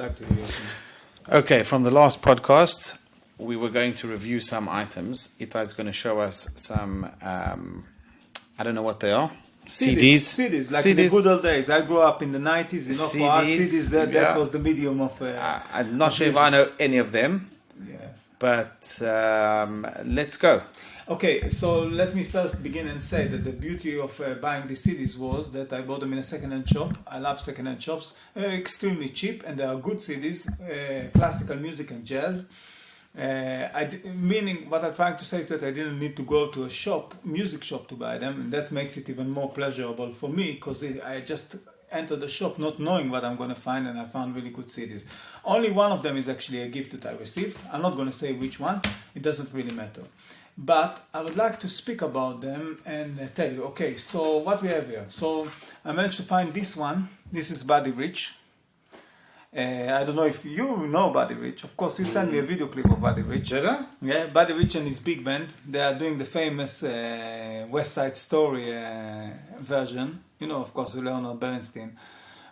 like to hear. Okay, from the last podcast, we were going to review some items. Ita is going to show us some, I don't know what they are. CDs. CDs, like in the good old days. I grew up in the 90s, for us, CDs, that was the medium of... I'm not sure if I know any of them, but let's go. Okay, so let me first begin and say that the beauty of buying these CDs was that I bought them in a second-hand shop. I love second-hand shops. Extremely cheap, and they are good CDs, classical music and jazz. Meaning, what I'm trying to say is that I didn't need to go to a music shop to buy them, and that makes it even more pleasurable for me, because I just entered the shop not knowing what I'm going to find, and I found really good CDs. Only one of them is actually a gift that I received. I'm not going to say which one. It doesn't really matter. But I would like to speak about them and tell you, okay, so what we have here. So I managed to find this one. This is Buddy Rich. I don't know if you know Buddy Rich. Of course, you sent me a video clip of Buddy Rich. Did I? Yeah, Buddy Rich and his big band. They are doing the famous West Side Story version. You know, of course, with Leonard Bernstein.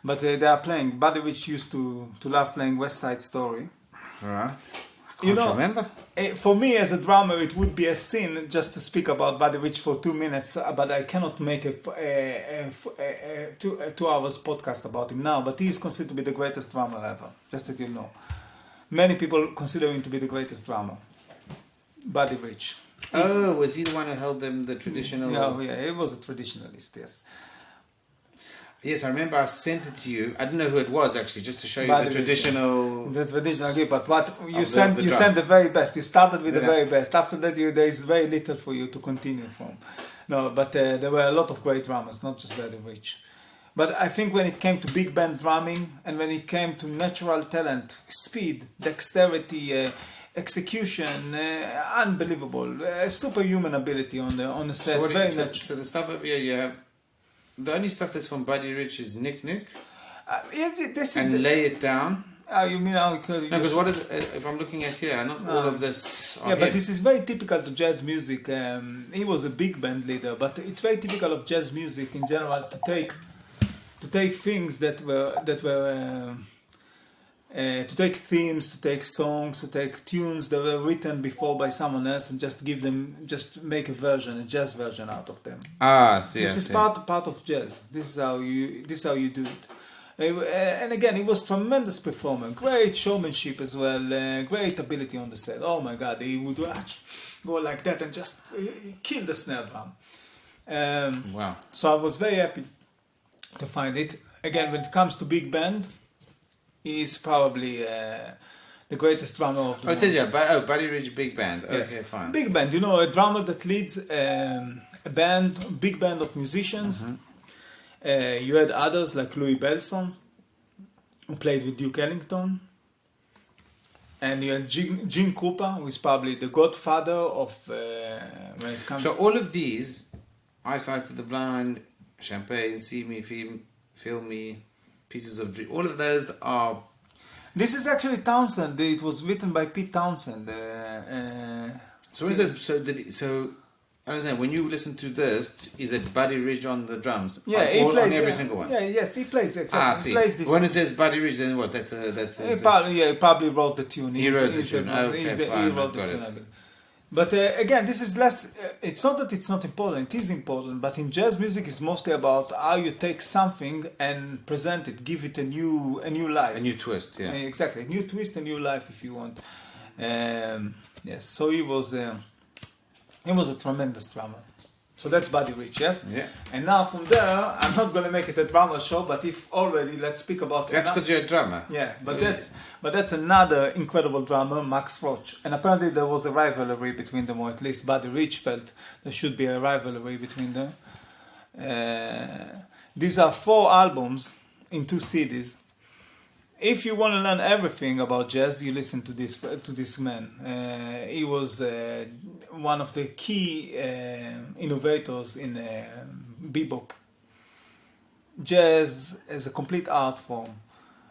But they are playing. Buddy Rich used to love playing West Side Story. Right. Can't you remember? For me as a drummer, it would be a sin just to speak about Buddy Rich for 2 minutes, but I cannot make a 2 hours podcast about him now. But he is considered to be the greatest drummer ever, just that you know. Many people consider him to be the greatest drummer. Buddy Rich. Oh, was he the one who held them the traditional? Yeah, he was a traditionalist, yes. Yes, I remember I sent it to you. I don't know who it was actually, just to show you Buddy the traditional. The traditional gift, but what you sent the very best. You started with the very best. After that, there is very little for you to continue from. No, but there were a lot of great drummers, not just Buddy Rich. But I think when it came to big band drumming and when it came to natural talent, speed, dexterity, execution, unbelievable, superhuman ability on the set. So the stuff over here you have. The only stuff that's from Buddy Rich is Nick. Lay It Down. You mean how it could... No, because what is... if I'm looking at here, not all of this... but this is very typical to jazz music. He was a big band leader, but it's very typical of jazz music in general to take things that were to take themes, to take songs, to take tunes that were written before by someone else and just make a jazz version out of them. This is part of jazz. This is how you do it. And again, he was tremendous performer, great showmanship as well, great ability on the set. Oh my God, he would go like that and just kill the snare drum. Wow. So I was very happy to find it. Again, when it comes to big band, he is probably the greatest drummer of the world. It says Buddy Rich Big Band. Okay, fine. Big band, a drummer that leads a big band of musicians. Mm-hmm. You had others like Louis Bellson, who played with Duke Ellington. And you had Gene Krupa, who is probably the godfather of when it comes. So all of these, Eyesight to the Blind, Champagne, See Me, Feel Me, Pieces of Dream, all of those are... This is actually Townsend. It was written by Pete Townsend. I don't know, when you listen to this, is it Buddy Rich on the drums? Yeah, he plays on every single one. Yeah, yes, he plays exactly. He plays this. When it says Buddy Rich, then what? He probably wrote the tune. He wrote the tune. He wrote the tune. But again, this is less. It's not that it's not important. It is important. But in jazz music, it's mostly about how you take something and present it, give it a new life, a new twist. Yeah, exactly, a new twist, a new life, if you want. Yes. So he was a tremendous drummer. So that's Buddy Rich, yes? Yeah. And now from there, I'm not going to make it a drummer show, but if already, let's speak about... That's because you're a drummer. Yeah, but that's another incredible drummer, Max Roach. And apparently there was a rivalry between them, or at least Buddy Rich felt there should be a rivalry between them. These are 4 albums in 2 CDs. If you want to learn everything about jazz, you listen to this man. He was one of the key innovators in bebop. Jazz as a complete art form.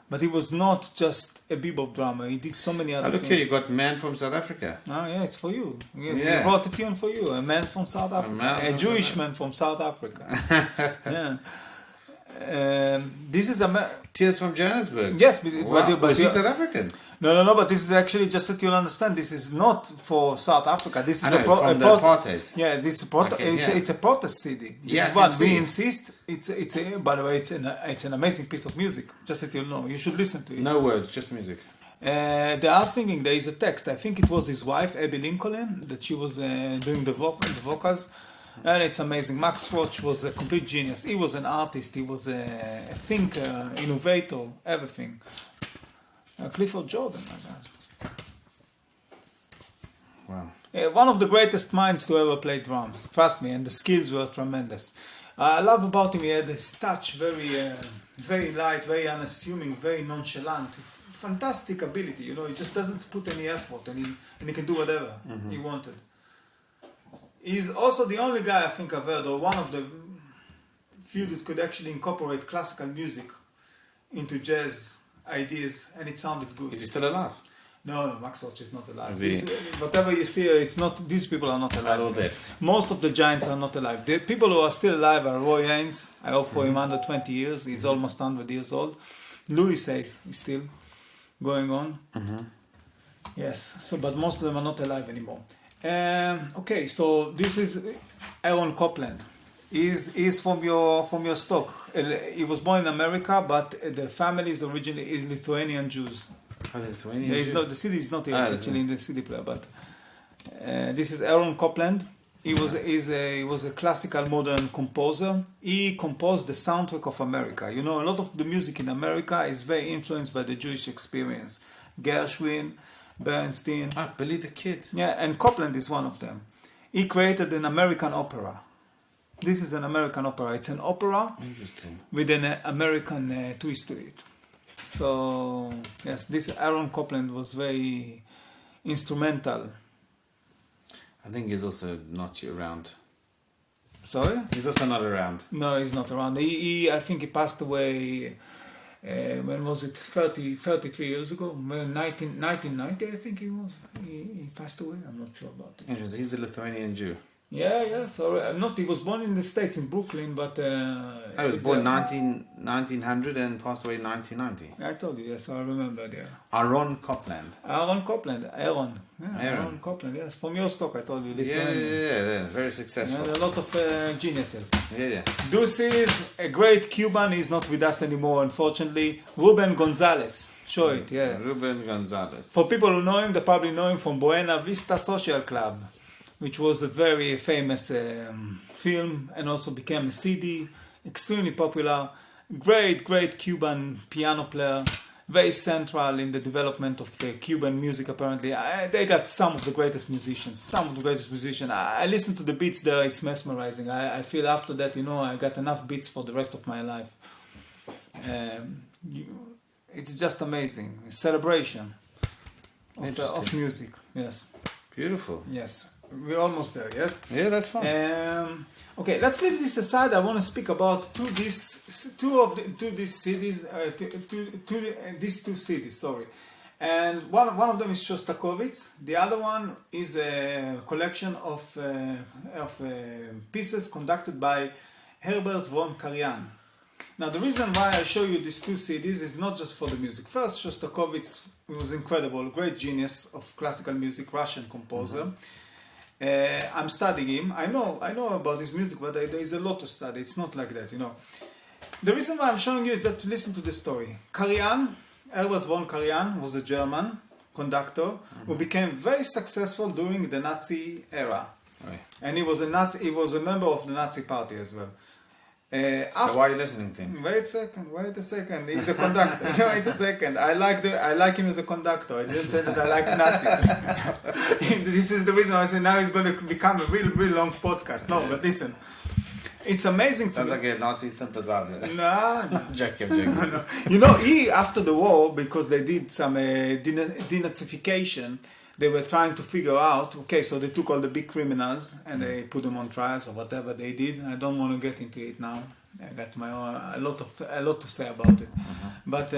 But he was not just a bebop drummer. He did so many other things. Look here, you got Man from South Africa. Oh, yeah, it's for you. He wrote a tune for you. A man from South Africa. A Jewish man from South Africa. Yeah. This is Tears from Johannesburg. yes, Wow. Was he South African? no, but this is actually, just that you'll understand, this is not for South Africa. This is I know, from the apartheid. Yeah, this is Okay, it's a protest CD. This Yeah, is I what can we see. insist. By the way, it's an amazing piece of music. Just that you'll know, you should listen to it. No words, just music. They are singing. There is a text. I think it was his wife, Abby Lincoln, that she was doing the vocals. And it's amazing. Max Roach was a complete genius. He was an artist. He was a thinker, innovator, everything. Clifford Jordan, my God. Wow. One of the greatest minds to ever play drums. Trust me, and the skills were tremendous. I love about him, he had this touch, very light, very unassuming, very nonchalant. Fantastic ability, you know, he just doesn't put any effort, and he can do whatever he wanted. He's also the only guy I think I've heard, or one of the few that could actually incorporate classical music into jazz ideas, and it sounded good. Is he still alive? No, Max Roach is not alive. Is he? Whatever you see, it's not. These people are not alive. All dead. Most of the giants are not alive. The people who are still alive are Roy Haynes. I hope for him under 20 years. He's almost 100 years old. Louis says he's still going on. Yes. So, but most of them are not alive anymore. Okay, so this is Aaron Copland. He's from your stock. He was born in America, but the family is originally Lithuanian Jews. Oh, Lithuanian. There is no, the CD is not here. It's actually in the CD player. But this is Aaron Copland. He was a classical modern composer. He composed the soundtrack of America. You know, a lot of the music in America is very influenced by the Jewish experience. Gershwin, Bernstein. Billy the Kid. Yeah, and Copland is one of them. He created an American opera. This is an American opera. It's an opera Interesting. with an American twist to it. So, yes, this Aaron Copland was very instrumental. I think he's also not around. Sorry? He's also not around. No, he's not around. I think he passed away, when was it? 33 years ago? 1990, I think he passed away. I'm not sure about it. Interesting. He's a Lithuanian Jew. Yeah, sorry. He was born in the States, in Brooklyn, but... I was born 1900 and passed away in 1990. I told you, yes, I remember, yeah. Aaron Copland. Aaron Copland, Aaron. Yeah, Aaron. Aaron Copland, yes. From your stock, I told you. Yeah. Very successful. Yeah, a lot of geniuses. Yeah. This is a great Cuban. He's not with us anymore, unfortunately. Ruben Gonzalez. Show it, yeah. Ruben Gonzalez. For people who know him, they probably know him from Buena Vista Social Club, which was a very famous film and also became a CD. Extremely popular. Great Cuban piano player. Very central in the development of Cuban music, apparently. They got some of the greatest musicians. I listen to the beats there, it's mesmerizing. I feel after that, you know, I got enough beats for the rest of my life. It's just amazing. A celebration of music. Yes. Beautiful. Yes. We're almost there, yes? Yeah, that's fine. Okay, let's leave this aside. I want to speak about these two cities, sorry. And one of them is Shostakovich. The other one is a collection of pieces conducted by Herbert von Karjan. Now, the reason why I show you these two CDs is not just for the music. First, Shostakovich was incredible, great genius of classical music, Russian composer. I'm studying him. I know about his music, but there is a lot to study. It's not like that, you know. The reason why I'm showing you is that, listen to the story. Karjan, Herbert von Karjan, was a German conductor who became very successful during the Nazi era. Right. And he was a member of the Nazi party as well. So why are you listening to him? Wait a second. He's a conductor. Wait a second. I like him as a conductor. I didn't say that I like Nazis. This is the reason I say now he's going to become a real long podcast. No, but listen. It's amazing to Sounds like a Nazi sympathizer. No. Joking. No. You know, after the war, because they did some denazification, they were trying to figure out, okay, so they took all the big criminals and they put them on trials or whatever they did. I don't want to get into it now. I got a lot to say about it. But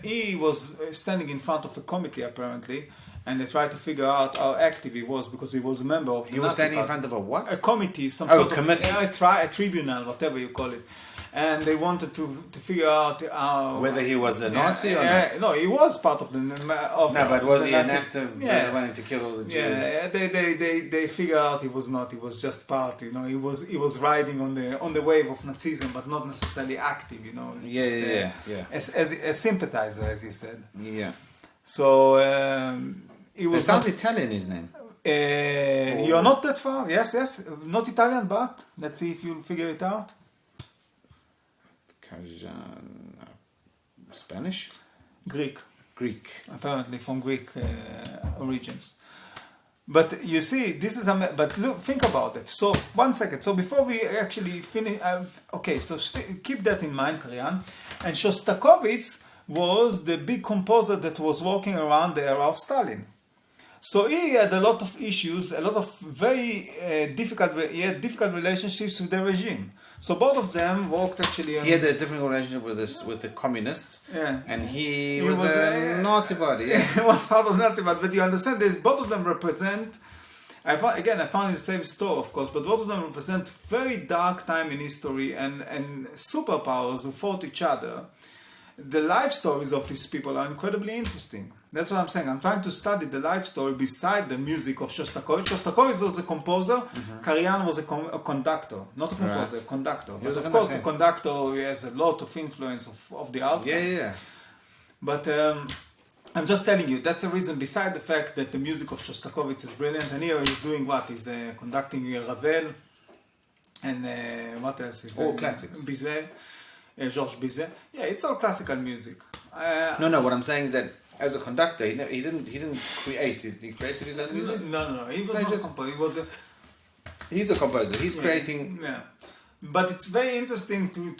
he was standing in front of a committee apparently, and they tried to figure out how active he was because he was a member of the Nazi He was standing party. in front of a what? A committee, some Oh, sort committee. of a tribunal, whatever you call it. and they wanted to figure out how Whether he was a Nazi or not. No, he was part of the But was he Nazi. an active wanting to kill all the Jews? Yeah, they figure out he was not. He was just part. He was riding on the wave of Nazism, but not necessarily active. Yeah. As a sympathizer, as he said. Yeah. So he was. It sounds Italian, his name. You're not that far. Yes. Not Italian, but let's see if you'll figure it out. Karjan, Spanish? Greek. Apparently from Greek origins. But you see, this is but look, think about it. So 1 second. So before we actually finish, keep that in mind, Karjan. And Shostakovich was the big composer that was walking around the era of Stalin. So he had a lot of issues, a lot of very difficult relationships with the regime. So both of them worked actually. He had a different relationship with the communists. Yeah. And he was a Nazi body. Yeah. He was part of Nazi body, but you understand this. Both of them represent. I found in the same store, of course, but both of them represent very dark time in history and superpowers who fought each other. The life stories of these people are incredibly interesting. That's what I'm saying. I'm trying to study the life story beside the music of Shostakovich. Shostakovich was a composer. Karjan was a conductor. Not a composer, a conductor. But of course, a conductor has a lot of influence of the outcome. Yeah. But I'm just telling you, that's a reason, beside the fact that the music of Shostakovich is brilliant. And here he's doing what? He's conducting Ravel. And what else? All classics. Bizet. Georges Bizet. Yeah, it's all classical music. No. What I'm saying is that as a conductor, he didn't create. He created his own music. No. He was not a composer. He's a composer. He's creating. Yeah. But it's very interesting to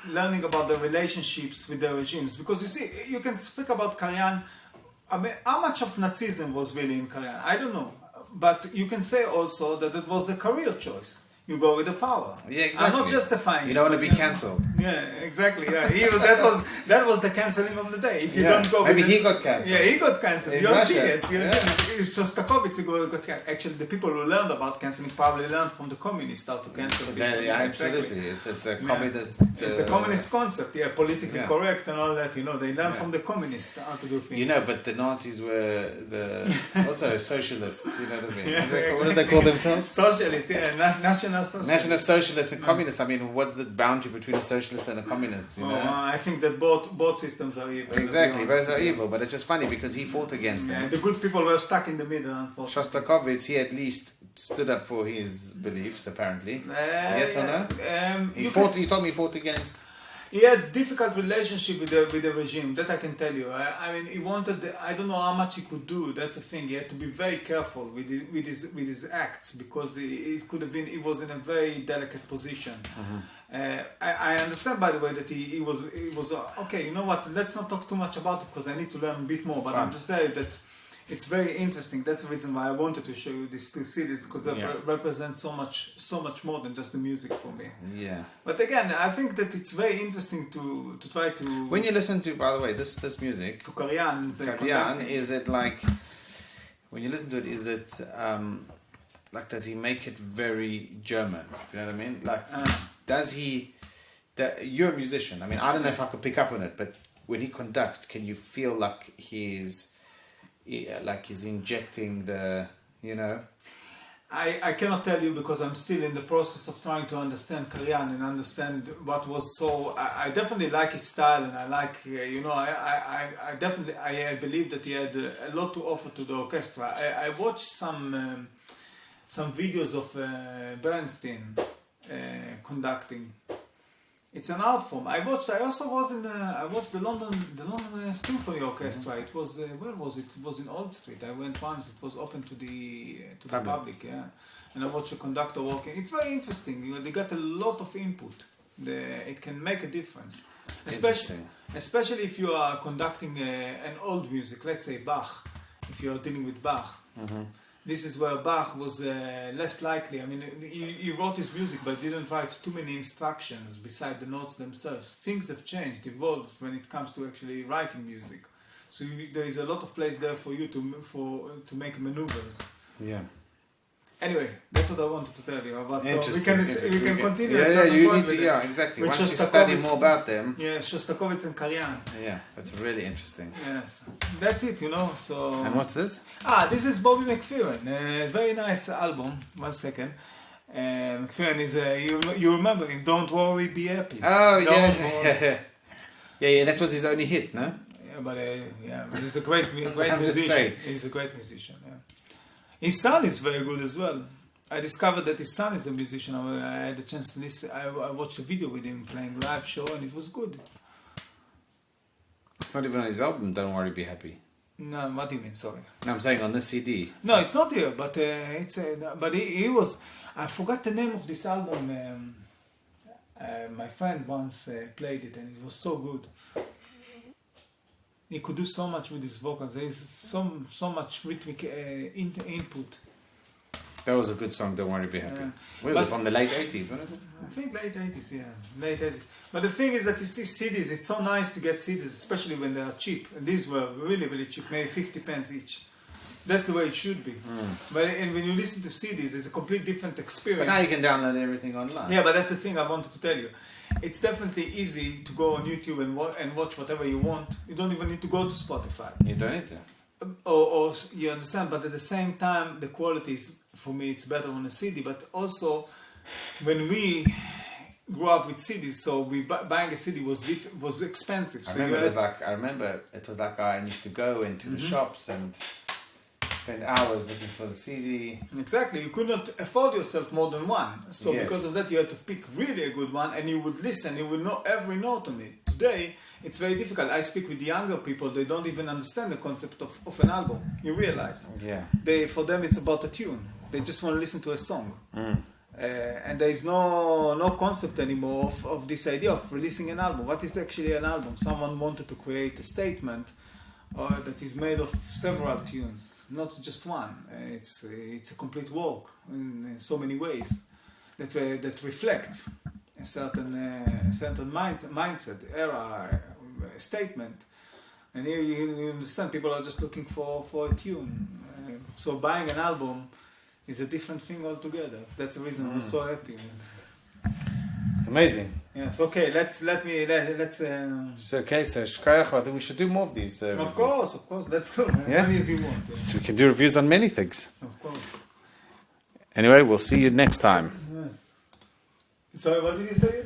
learning about the relationships with the regimes, because you see, you can speak about Karjan. I mean, how much of Nazism was really in Karjan? I don't know. But you can say also that it was a career choice. You go with the power. Yeah, exactly. I'm not justifying You don't want to be cancelled. Yeah, exactly. Yeah, that was the cancelling of the day. If you don't go, maybe he got cancelled. Yeah, he got cancelled. You're a genius. It's Shostakovich got cancelled. Actually, the people who learned about cancelling probably learned from the communists how to cancel people. Yeah, absolutely. It's a communist. It's a communist concept. Yeah, politically correct and all that. They learned from the communists how to do things. But the Nazis were also socialists. You know what I mean? What do they call themselves? Socialists. Yeah, National socialists and communists. I mean, what's the boundary between a socialist and a communist? I think that both systems are evil. Exactly, both are evil. But it's just funny because he fought against them. The good people were stuck in the middle, unfortunately. Shostakovich, he at least stood up for his beliefs, apparently. Yes or no? He told me he fought against. He had difficult relationship with the regime, that I can tell you. I mean, he wanted. I don't know how much he could do. That's the thing. He had to be very careful with his acts, because it could have been. He was in a very delicate position. I understand, by the way, that he was okay. You know what? Let's not talk too much about it, because I need to learn a bit more. But I'm just telling you that it's very interesting. That's the reason why I wanted to show you these two CDs, because they represent so much more than just the music for me. Yeah. But again, I think that it's very interesting to try to. When you listen to, by the way, this music to Karjan, is it like, when you listen to it, is it like, does he make it very German? You know what I mean? Like, does he? You're a musician. I mean, I don't know if I could pick up on it, but when he conducts, can you feel like he's injecting the, I cannot tell you, because I'm still in the process of trying to understand Karjan and understand what was so. I definitely like his style, and I like, I believe that he had a lot to offer to the orchestra. I watched some videos of Bernstein conducting. It's an art form. I watched the London Symphony Orchestra. It was where was it? It was in Old Street. I went once. It was open to the public. Yeah, and I watched the conductor working. It's very interesting. They got a lot of input. It can make a difference, especially if you are conducting an old music. Let's say Bach. If you are dealing with Bach. Mm-hmm. This is where Bach was less likely. I mean, he wrote his music, but didn't write too many instructions beside the notes themselves. Things have changed, evolved when it comes to actually writing music. So there is a lot of place there for you to make maneuvers. Yeah. Anyway, that's what I wanted to tell you about. So we Interesting. can continue. Yeah, at yeah, certain you point need to, with yeah, it. exactly. With Once you study Shostakovich. more about them, Yeah, Shostakovich and Karjan. yeah, that's really interesting. Yes, that's it. So. And what's this? This is Bobby McFerrin. Very nice album. 1 second. McFerrin is you remember him? Don't worry, be happy. Oh, Don't yeah, worry. yeah. That was his only hit, no? Yeah, but he's a great I'm just musician. saying. He's a great musician. Yeah. His son is very good as well. I discovered that his son is a musician. I had a chance to listen. I watched a video with him playing live show, and it was good. It's not even on his album. Don't worry, be happy. No, what do you mean? Sorry. No, I'm saying on this CD. No, it's not here, but but he was. I forgot the name of this album. My friend once played it, and it was so good. He could do so much with his vocals. There is so much rhythmic input. That was a good song. Don't worry, be happy. But- Was it from the late 80s? When is it? I think late 80s, yeah. Late 80s. But the thing is that you see CDs, it's so nice to get CDs, especially when they are cheap. And these were really, really cheap, maybe 50 pence each. That's the way it should be. And when you listen to CDs, it's a complete different experience. But now you can download everything online. Yeah, but that's the thing I wanted to tell you. It's definitely easy to go on YouTube and watch whatever you want. You don't even need to go to Spotify. You don't need to. Or you understand, but at the same time, the quality is, for me, it's better on a CD. But also, when we grew up with CDs, so buying a CD was expensive. I So remember, you it was like I used to go into the shops and spend hours looking for the CD. Exactly, you could not afford yourself more than one. So Yes. because of that, you had to pick really a good one, and you would listen. You would know every note on it. Today, it's very difficult. I speak with the younger people; they don't even understand the concept of an album. You realize? Yeah. For them, it's about a tune. They just want to listen to a song. And there is no concept anymore of this idea of releasing an album. What is actually an album? Someone wanted to create a statement that is made of several tunes, not just one. It's a complete work in so many ways that reflects a certain mindset, era, statement. And here you understand people are just looking for a tune. So buying an album is a different thing altogether. That's the reason I'm so happy. Amazing. Yes. Okay. Let's. So, okay, so Shkoyach, I think we should do more of these. Of course. Let's do as Yeah? many as you want. Yeah. So we can do reviews on many things. Of course. Anyway, we'll see you next time. Sorry, what did you say?